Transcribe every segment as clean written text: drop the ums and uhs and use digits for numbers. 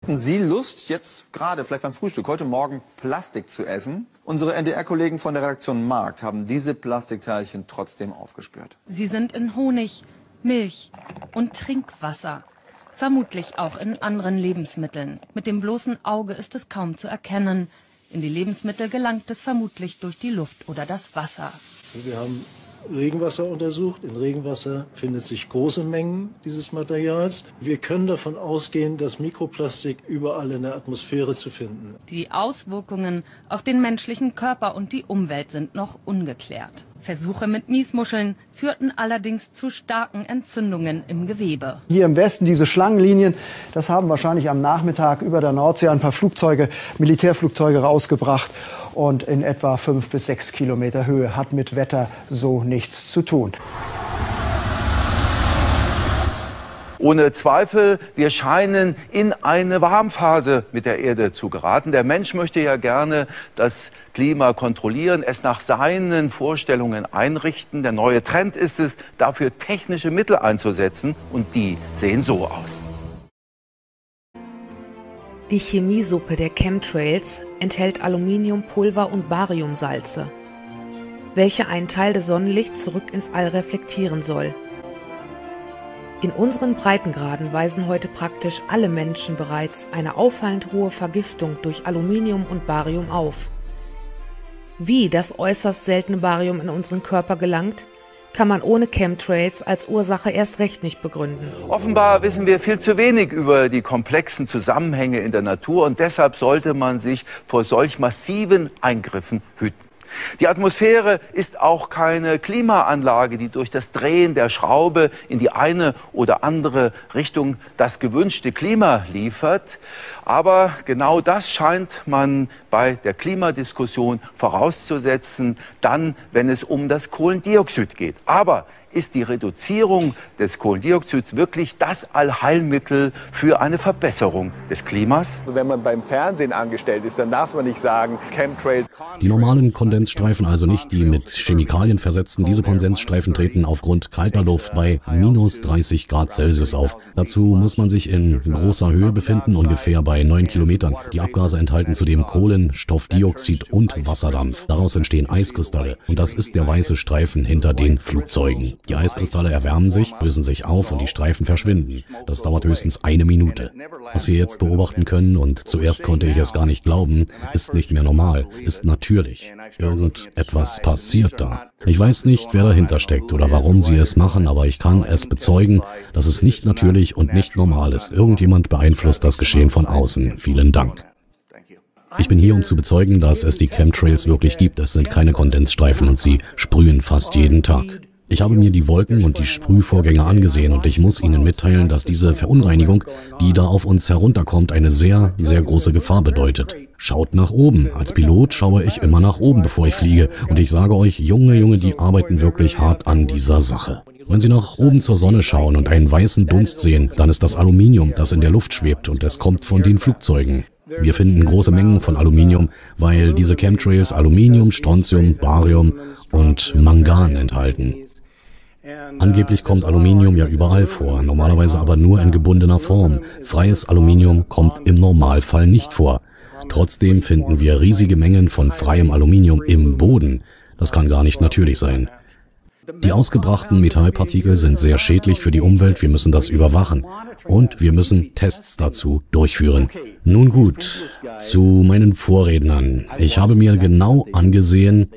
Hätten Sie Lust, jetzt gerade, vielleicht beim Frühstück, heute Morgen Plastik zu essen? Unsere NDR-Kollegen von der Redaktion Markt haben diese Plastikteilchen trotzdem aufgespürt. Sie sind in Honig, Milch und Trinkwasser. Vermutlich auch in anderen Lebensmitteln. Mit dem bloßen Auge ist es kaum zu erkennen. In die Lebensmittel gelangt es vermutlich durch die Luft oder das Wasser. Wir haben Regenwasser untersucht. In Regenwasser finden sich große Mengen dieses Materials. Wir können davon ausgehen, dass Mikroplastik überall in der Atmosphäre zu finden. Die Auswirkungen auf den menschlichen Körper und die Umwelt sind noch ungeklärt. Versuche mit Miesmuscheln führten allerdings zu starken Entzündungen im Gewebe. Hier im Westen diese Schlangenlinien, das haben wahrscheinlich am Nachmittag über der Nordsee ein paar Flugzeuge, Militärflugzeuge rausgebracht. Und in etwa 5 bis 6 Kilometer Höhe hat mit Wetter so nichts zu tun. Ohne Zweifel, wir scheinen in eine Warmphase mit der Erde zu geraten. Der Mensch möchte ja gerne das Klima kontrollieren, es nach seinen Vorstellungen einrichten. Der neue Trend ist es, dafür technische Mittel einzusetzen. Und die sehen so aus. Die Chemiesuppe der Chemtrails enthält Aluminiumpulver und Bariumsalze, welche einen Teil des Sonnenlichts zurück ins All reflektieren soll. In unseren Breitengraden weisen heute praktisch alle Menschen bereits eine auffallend hohe Vergiftung durch Aluminium und Barium auf. Wie das äußerst seltene Barium in unseren Körper gelangt, kann man ohne Chemtrails als Ursache erst recht nicht begründen. Offenbar wissen wir viel zu wenig über die komplexen Zusammenhänge in der Natur und deshalb sollte man sich vor solch massiven Eingriffen hüten. Die Atmosphäre ist auch keine Klimaanlage, die durch das Drehen der Schraube in die eine oder andere Richtung das gewünschte Klima liefert. Aber genau das scheint man bei der Klimadiskussion vorauszusetzen, dann, wenn es um das Kohlendioxid geht. Aber ist die Reduzierung des Kohlendioxids wirklich das Allheilmittel für eine Verbesserung des Klimas? Wenn man beim Fernsehen angestellt ist, dann darf man nicht sagen, Chemtrails. Die normalen Kondensstreifen, also nicht die mit Chemikalien versetzten, diese Kondensstreifen treten aufgrund kalter Luft bei minus 30 Grad Celsius auf. Dazu muss man sich in großer Höhe befinden, ungefähr bei 9 Kilometern. Die Abgase enthalten zudem Kohlenstoffdioxid und Wasserdampf. Daraus entstehen Eiskristalle und das ist der weiße Streifen hinter den Flugzeugen. Die Eiskristalle erwärmen sich, lösen sich auf und die Streifen verschwinden. Das dauert höchstens 1 Minute. Was wir jetzt beobachten können, und zuerst konnte ich es gar nicht glauben, ist nicht mehr normal, ist natürlich. Irgendetwas passiert da. Ich weiß nicht, wer dahinter steckt oder warum sie es machen, aber ich kann es bezeugen, dass es nicht natürlich und nicht normal ist. Irgendjemand beeinflusst das Geschehen von außen. Vielen Dank. Ich bin hier, um zu bezeugen, dass es die Chemtrails wirklich gibt. Es sind keine Kondensstreifen und sie sprühen fast jeden Tag. Ich habe mir die Wolken und die Sprühvorgänge angesehen und ich muss Ihnen mitteilen, dass diese Verunreinigung, die da auf uns herunterkommt, eine sehr, sehr große Gefahr bedeutet. Schaut nach oben. Als Pilot schaue ich immer nach oben, bevor ich fliege. Und ich sage euch, Junge, die arbeiten wirklich hart an dieser Sache. Wenn Sie nach oben zur Sonne schauen und einen weißen Dunst sehen, dann ist das Aluminium, das in der Luft schwebt und es kommt von den Flugzeugen. Wir finden große Mengen von Aluminium, weil diese Chemtrails Aluminium, Strontium, Barium und Mangan enthalten. Angeblich kommt Aluminium ja überall vor, normalerweise aber nur in gebundener Form. Freies Aluminium kommt im Normalfall nicht vor. Trotzdem finden wir riesige Mengen von freiem Aluminium im Boden. Das kann gar nicht natürlich sein. Die ausgebrachten Metallpartikel sind sehr schädlich für die Umwelt, wir müssen das überwachen. Und wir müssen Tests dazu durchführen. Nun gut, zu meinen Vorrednern. Ich habe mir genau angesehen,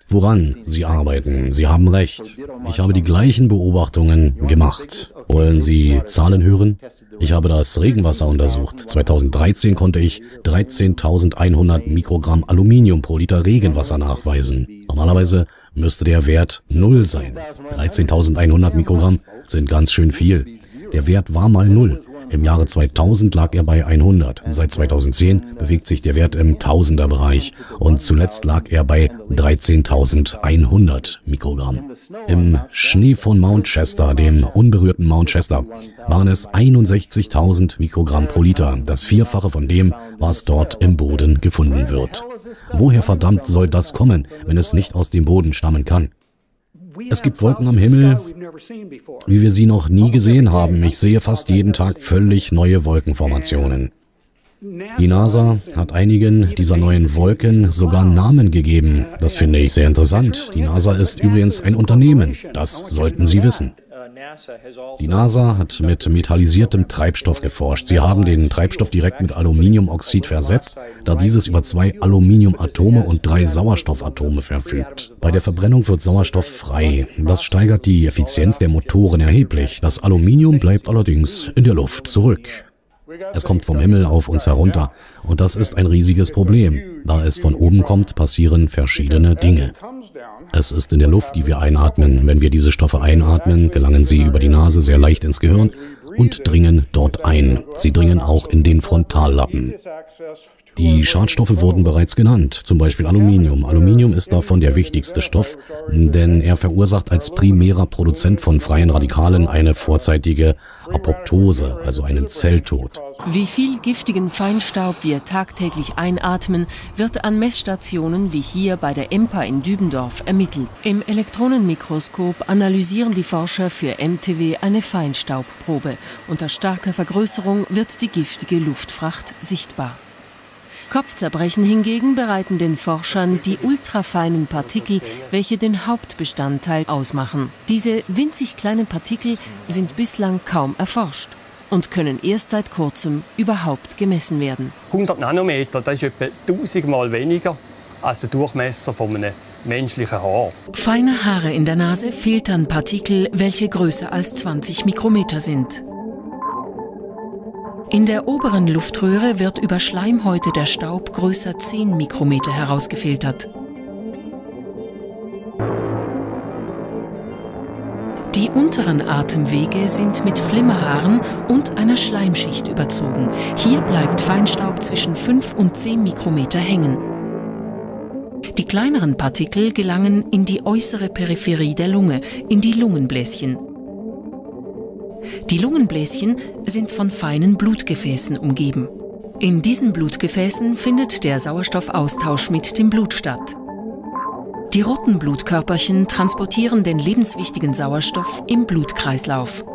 woran Sie arbeiten. Sie haben recht. Ich habe die gleichen Beobachtungen gemacht. Wollen Sie Zahlen hören? Ich habe das Regenwasser untersucht. 2013 konnte ich 13.100 Mikrogramm Aluminium pro Liter Regenwasser nachweisen. Normalerweise müsste der Wert 0 sein. 13.100 Mikrogramm sind ganz schön viel. Der Wert war mal 0. Im Jahre 2000 lag er bei 100. Seit 2010 bewegt sich der Wert im Tausenderbereich und zuletzt lag er bei 13.100 Mikrogramm. Im Schnee von Mount Shasta, dem unberührten Mount Shasta, waren es 61.000 Mikrogramm pro Liter, das Vierfache von dem, was dort im Boden gefunden wird. Woher verdammt soll das kommen, wenn es nicht aus dem Boden stammen kann? Es gibt Wolken am Himmel, wie wir sie noch nie gesehen haben. Ich sehe fast jeden Tag völlig neue Wolkenformationen. Die NASA hat einigen dieser neuen Wolken sogar Namen gegeben. Das finde ich sehr interessant. Die NASA ist übrigens ein Unternehmen. Das sollten Sie wissen. Die NASA hat mit metallisiertem Treibstoff geforscht. Sie haben den Treibstoff direkt mit Aluminiumoxid versetzt, da dieses über 2 Aluminiumatome und 3 Sauerstoffatome verfügt. Bei der Verbrennung wird Sauerstoff frei. Das steigert die Effizienz der Motoren erheblich. Das Aluminium bleibt allerdings in der Luft zurück. Es kommt vom Himmel auf uns herunter und das ist ein riesiges Problem. Da es von oben kommt, passieren verschiedene Dinge. Es ist in der Luft, die wir einatmen. Wenn wir diese Stoffe einatmen, gelangen sie über die Nase sehr leicht ins Gehirn und dringen dort ein. Sie dringen auch in den Frontallappen. Die Schadstoffe wurden bereits genannt, zum Beispiel Aluminium. Aluminium ist davon der wichtigste Stoff, denn er verursacht als primärer Produzent von freien Radikalen eine vorzeitige Apoptose, also einen Zelltod. Wie viel giftigen Feinstaub wir tagtäglich einatmen, wird an Messstationen wie hier bei der EMPA in Dübendorf ermittelt. Im Elektronenmikroskop analysieren die Forscher für MTW eine Feinstaubprobe. Unter starker Vergrößerung wird die giftige Luftfracht sichtbar. Kopfzerbrechen hingegen bereiten den Forschern die ultrafeinen Partikel, welche den Hauptbestandteil ausmachen. Diese winzig kleinen Partikel sind bislang kaum erforscht und können erst seit kurzem überhaupt gemessen werden. 100 Nanometer, das ist etwa 1000-mal weniger als der Durchmesser von einem menschlichen Haar. Feine Haare in der Nase filtern Partikel, welche größer als 20 Mikrometer sind. In der oberen Luftröhre wird über Schleimhäute der Staub größer 10 Mikrometer herausgefiltert. Die unteren Atemwege sind mit Flimmerhaaren und einer Schleimschicht überzogen. Hier bleibt Feinstaub zwischen 5 und 10 Mikrometer hängen. Die kleineren Partikel gelangen in die äußere Peripherie der Lunge, in die Lungenbläschen. Die Lungenbläschen sind von feinen Blutgefäßen umgeben. In diesen Blutgefäßen findet der Sauerstoffaustausch mit dem Blut statt. Die roten Blutkörperchen transportieren den lebenswichtigen Sauerstoff im Blutkreislauf.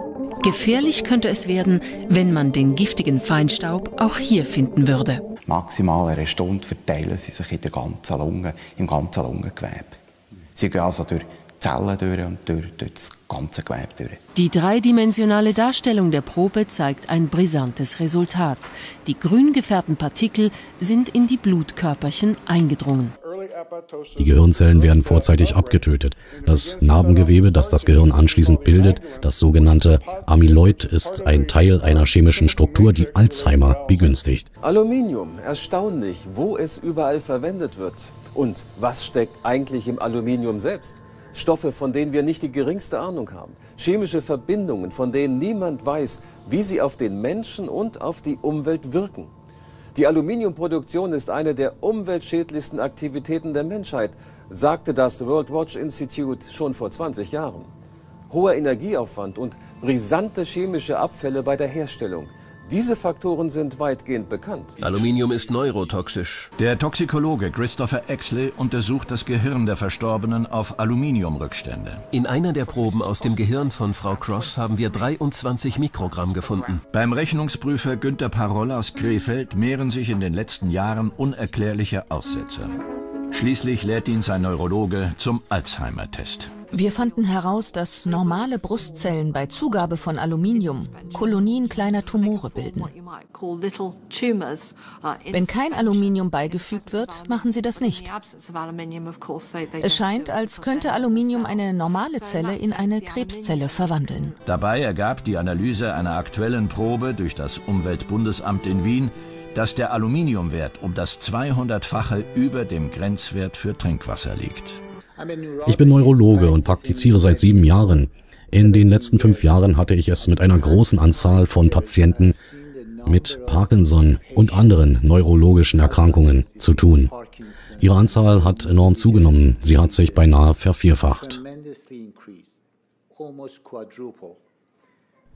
Gefährlich könnte es werden, wenn man den giftigen Feinstaub auch hier finden würde. Maximal eine Stunde verteilen sie sich in der ganzen Lunge, im ganzen Lungengewebe. Sie gehen also durch Zellen durch und durch das ganze Gewebe durch. Die dreidimensionale Darstellung der Probe zeigt ein brisantes Resultat. Die grün gefärbten Partikel sind in die Blutkörperchen eingedrungen. Die Gehirnzellen werden vorzeitig abgetötet. Das Narbengewebe, das das Gehirn anschließend bildet, das sogenannte Amyloid, ist ein Teil einer chemischen Struktur, die Alzheimer begünstigt. Aluminium, erstaunlich, wo es überall verwendet wird. Und was steckt eigentlich im Aluminium selbst? Stoffe, von denen wir nicht die geringste Ahnung haben. Chemische Verbindungen, von denen niemand weiß, wie sie auf den Menschen und auf die Umwelt wirken. Die Aluminiumproduktion ist eine der umweltschädlichsten Aktivitäten der Menschheit, sagte das World Watch Institute schon vor 20 Jahren. Hoher Energieaufwand und brisante chemische Abfälle bei der Herstellung. Diese Faktoren sind weitgehend bekannt. Aluminium ist neurotoxisch. Der Toxikologe Christopher Exley untersucht das Gehirn der Verstorbenen auf Aluminiumrückstände. In einer der Proben aus dem Gehirn von Frau Cross haben wir 23 Mikrogramm gefunden. Beim Rechnungsprüfer Günter Paroll aus Krefeld mehren sich in den letzten Jahren unerklärliche Aussetzer. Schließlich lädt ihn sein Neurologe zum Alzheimer-Test. Wir fanden heraus, dass normale Brustzellen bei Zugabe von Aluminium Kolonien kleiner Tumore bilden. Wenn kein Aluminium beigefügt wird, machen sie das nicht. Es scheint, als könnte Aluminium eine normale Zelle in eine Krebszelle verwandeln. Dabei ergab die Analyse einer aktuellen Probe durch das Umweltbundesamt in Wien, dass der Aluminiumwert um das 200-fache über dem Grenzwert für Trinkwasser liegt. Ich bin Neurologe und praktiziere seit 7 Jahren. In den letzten 5 Jahren hatte ich es mit einer großen Anzahl von Patienten mit Parkinson und anderen neurologischen Erkrankungen zu tun. Ihre Anzahl hat enorm zugenommen. Sie hat sich beinahe vervierfacht.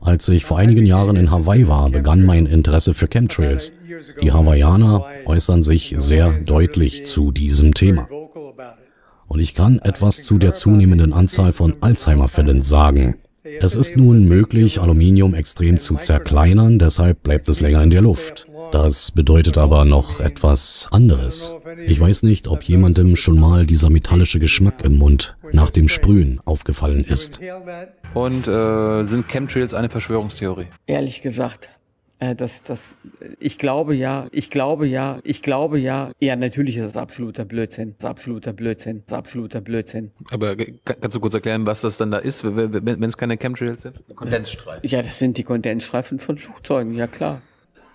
Als ich vor einigen Jahren in Hawaii war, begann mein Interesse für Chemtrails. Die Hawaiianer äußern sich sehr deutlich zu diesem Thema. Und ich kann etwas zu der zunehmenden Anzahl von Alzheimer-Fällen sagen. Es ist nun möglich, Aluminium extrem zu zerkleinern, deshalb bleibt es länger in der Luft. Das bedeutet aber noch etwas anderes. Ich weiß nicht, ob jemandem schon mal dieser metallische Geschmack im Mund nach dem Sprühen aufgefallen ist. Und sind Chemtrails eine Verschwörungstheorie? Ehrlich gesagt, ich glaube ja. Ja, natürlich ist es absoluter Blödsinn. Aber kannst du kurz erklären, was das dann da ist, wenn es keine Chemtrails sind? Kondensstreifen. Ja, das sind die Kondensstreifen von Flugzeugen, ja klar.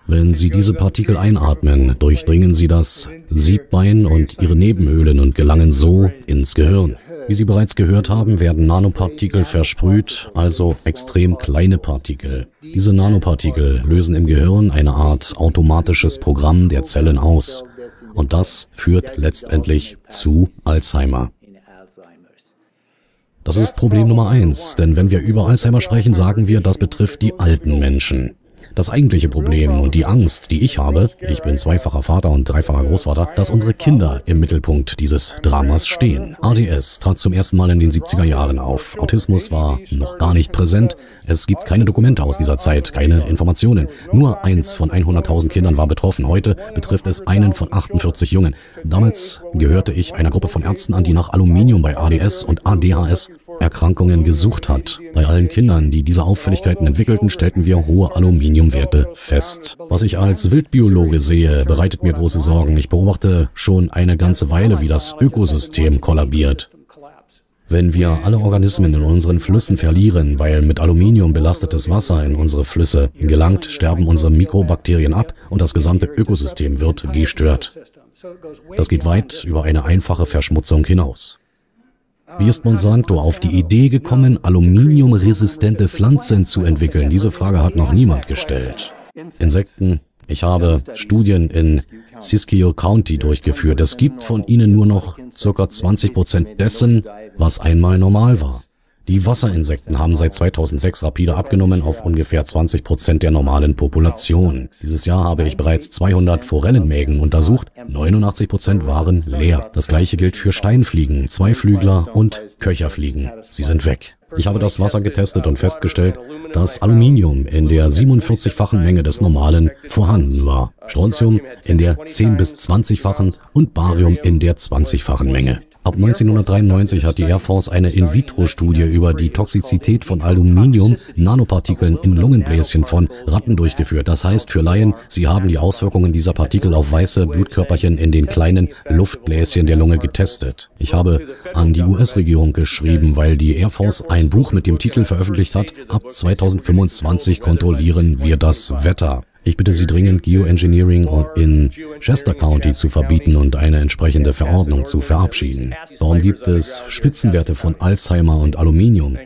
Wenn Sie diese Partikel einatmen, durchdringen Sie das Siebbein und ihre Nebenhöhlen und gelangen so ins Gehirn. Wie Sie bereits gehört haben, werden Nanopartikel versprüht, also extrem kleine Partikel. Diese Nanopartikel lösen im Gehirn eine Art automatisches Programm der Zellen aus. Und das führt letztendlich zu Alzheimer. Das ist Problem Nummer 1, denn wenn wir über Alzheimer sprechen, sagen wir, das betrifft die alten Menschen. Das eigentliche Problem und die Angst, die ich habe, ich bin zweifacher Vater und dreifacher Großvater, dass unsere Kinder im Mittelpunkt dieses Dramas stehen. ADS trat zum ersten Mal in den 70er Jahren auf. Autismus war noch gar nicht präsent. Es gibt keine Dokumente aus dieser Zeit, keine Informationen. Nur 1 von 100.000 Kindern war betroffen. Heute betrifft es einen von 48 Jungen. Damals gehörte ich einer Gruppe von Ärzten an, die nach Aluminium bei ADS und ADHS Erkrankungen gesucht hat. Bei allen Kindern, die diese Auffälligkeiten entwickelten, stellten wir hohe Aluminiumwerte fest. Was ich als Wildbiologe sehe, bereitet mir große Sorgen. Ich beobachte schon eine ganze Weile, wie das Ökosystem kollabiert. Wenn wir alle Organismen in unseren Flüssen verlieren, weil mit Aluminium belastetes Wasser in unsere Flüsse gelangt, sterben unsere Mikrobakterien ab und das gesamte Ökosystem wird gestört. Das geht weit über eine einfache Verschmutzung hinaus. Wie ist Monsanto auf die Idee gekommen, aluminiumresistente Pflanzen zu entwickeln? Diese Frage hat noch niemand gestellt. Insekten. Ich habe Studien in Siskiyou County durchgeführt. Es gibt von ihnen nur noch ca. 20% dessen, was einmal normal war. Die Wasserinsekten haben seit 2006 rapide abgenommen auf ungefähr 20% der normalen Population. Dieses Jahr habe ich bereits 200 Forellenmägen untersucht. 89% waren leer. Das gleiche gilt für Steinfliegen, Zweiflügler und Köcherfliegen. Sie sind weg. Ich habe das Wasser getestet und festgestellt, dass Aluminium in der 47-fachen Menge des Normalen vorhanden war. Strontium in der 10- bis 20-fachen und Barium in der 20-fachen Menge. Ab 1993 hat die Air Force eine In-vitro-Studie über die Toxizität von Aluminium-Nanopartikeln in Lungenbläschen von Ratten durchgeführt. Das heißt für Laien, sie haben die Auswirkungen dieser Partikel auf weiße Blutkörperchen in den kleinen Luftbläschen der Lunge getestet. Ich habe an die US-Regierung geschrieben, weil die Air Force ein Buch mit dem Titel veröffentlicht hat, ab 2025 kontrollieren wir das Wetter. Ich bitte Sie dringend, Geoengineering in Chester County zu verbieten und eine entsprechende Verordnung zu verabschieden. Warum gibt es Spitzenwerte von Alzheimer und Aluminium?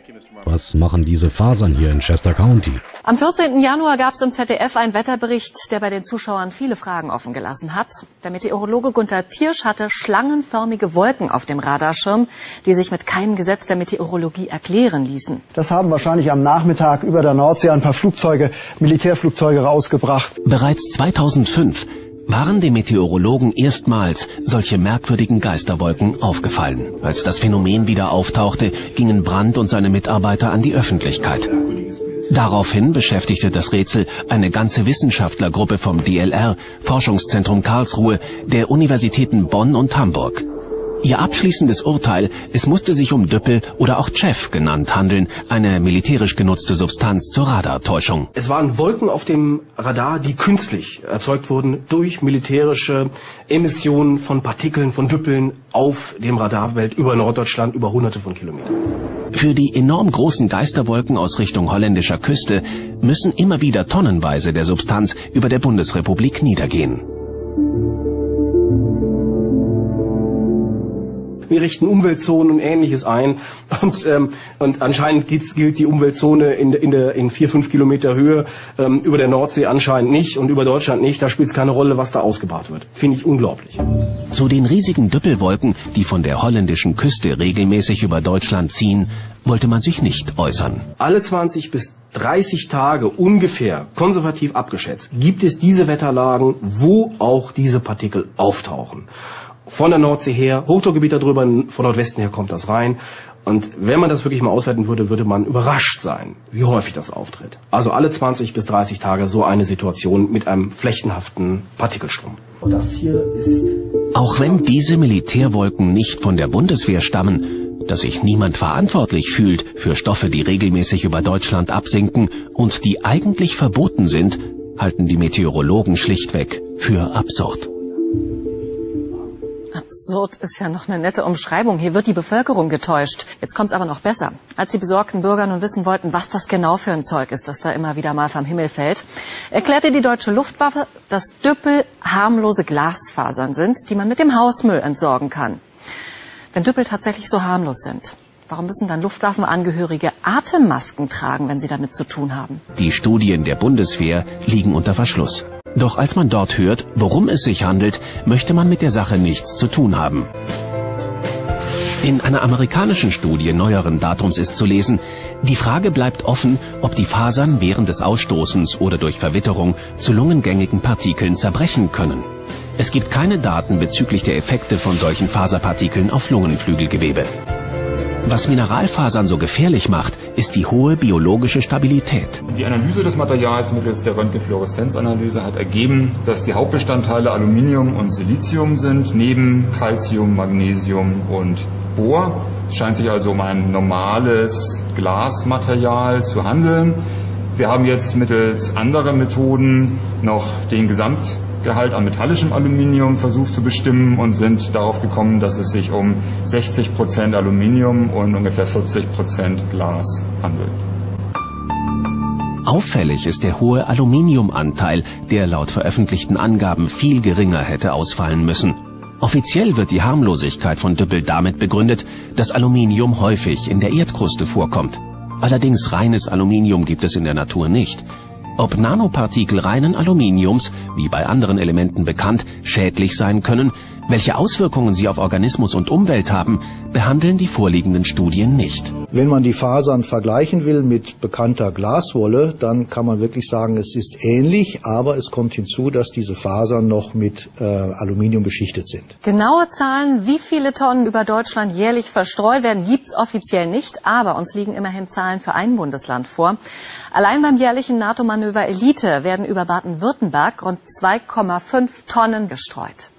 Was machen diese Fasern hier in Chester County? Am 14. Januar gab es im ZDF einen Wetterbericht, der bei den Zuschauern viele Fragen offen gelassen hat. Der Meteorologe Gunther Tiersch hatte schlangenförmige Wolken auf dem Radarschirm, die sich mit keinem Gesetz der Meteorologie erklären ließen. Das haben wahrscheinlich am Nachmittag über der Nordsee ein paar Flugzeuge, Militärflugzeuge rausgebracht. Bereits 2005 waren den Meteorologen erstmals solche merkwürdigen Geisterwolken aufgefallen. Als das Phänomen wieder auftauchte, gingen Brandt und seine Mitarbeiter an die Öffentlichkeit. Daraufhin beschäftigte das Rätsel eine ganze Wissenschaftlergruppe vom DLR, Forschungszentrum Karlsruhe, der Universitäten Bonn und Hamburg. Ihr abschließendes Urteil, es musste sich um Düppel oder auch Chef genannt handeln, eine militärisch genutzte Substanz zur Radartäuschung. Es waren Wolken auf dem Radar, die künstlich erzeugt wurden durch militärische Emissionen von Partikeln, von Düppeln auf dem Radarfeld über Norddeutschland über hunderte von Kilometern. Für die enorm großen Geisterwolken aus Richtung holländischer Küste müssen immer wieder tonnenweise der Substanz über der Bundesrepublik niedergehen. Wir richten Umweltzonen und Ähnliches ein und anscheinend gilt die Umweltzone in 4-5 Kilometer Höhe über der Nordsee anscheinend nicht und über Deutschland nicht. Da spielt es keine Rolle, was da ausgebaut wird. Finde ich unglaublich. Zu den riesigen Düppelwolken, die von der holländischen Küste regelmäßig über Deutschland ziehen, wollte man sich nicht äußern. Alle 20 bis 30 Tage ungefähr, konservativ abgeschätzt, gibt es diese Wetterlagen, wo auch diese Partikel auftauchen. von der Nordsee her, Hochdruckgebiet darüber, von Nordwesten her kommt das rein. Und wenn man das wirklich mal auswerten würde, würde man überrascht sein, wie häufig das auftritt. Also alle 20 bis 30 Tage so eine Situation mit einem flächenhaften Partikelstrom. Und das hier ist... Auch wenn diese Militärwolken nicht von der Bundeswehr stammen, dass sich niemand verantwortlich fühlt für Stoffe, die regelmäßig über Deutschland absinken und die eigentlich verboten sind, halten die Meteorologen schlichtweg für absurd. Absurd ist ja noch eine nette Umschreibung. Hier wird die Bevölkerung getäuscht. Jetzt kommt's aber noch besser. Als die besorgten Bürger nun wissen wollten, was das genau für ein Zeug ist, das da immer wieder mal vom Himmel fällt, erklärte die deutsche Luftwaffe, dass Düppel harmlose Glasfasern sind, die man mit dem Hausmüll entsorgen kann. Wenn Düppel tatsächlich so harmlos sind, warum müssen dann Luftwaffenangehörige Atemmasken tragen, wenn sie damit zu tun haben? Die Studien der Bundeswehr liegen unter Verschluss. Doch als man dort hört, worum es sich handelt, möchte man mit der Sache nichts zu tun haben. In einer amerikanischen Studie neueren Datums ist zu lesen, die Frage bleibt offen, ob die Fasern während des Ausstoßens oder durch Verwitterung zu lungengängigen Partikeln zerbrechen können. Es gibt keine Daten bezüglich der Effekte von solchen Faserpartikeln auf Lungenflügelgewebe. Was Mineralfasern so gefährlich macht, ist die hohe biologische Stabilität. Die Analyse des Materials mittels der Röntgenfluoreszenzanalyse hat ergeben, dass die Hauptbestandteile Aluminium und Silizium sind, neben Calcium, Magnesium und Bohr. Es scheint sich also um ein normales Glasmaterial zu handeln. Wir haben jetzt mittels anderer Methoden noch den Gesamtgehalt an metallischem Aluminium versucht zu bestimmen und sind darauf gekommen, dass es sich um 60% Aluminium und ungefähr 40% Glas handelt. Auffällig ist der hohe Aluminiumanteil, der laut veröffentlichten Angaben viel geringer hätte ausfallen müssen. Offiziell wird die Harmlosigkeit von Düppel damit begründet, dass Aluminium häufig in der Erdkruste vorkommt. Allerdings reines Aluminium gibt es in der Natur nicht. Ob Nanopartikel reinen Aluminiums, wie bei anderen Elementen bekannt, schädlich sein können, welche Auswirkungen sie auf Organismus und Umwelt haben, behandeln die vorliegenden Studien nicht. Wenn man die Fasern vergleichen will mit bekannter Glaswolle, dann kann man wirklich sagen, es ist ähnlich, aber es kommt hinzu, dass diese Fasern noch mit Aluminium beschichtet sind. Genaue Zahlen, wie viele Tonnen über Deutschland jährlich verstreut werden, gibt's offiziell nicht, aber uns liegen immerhin Zahlen für ein Bundesland vor. Allein beim jährlichen NATO-Manöver Elite werden über Baden-Württemberg rund 2,5 Tonnen gestreut.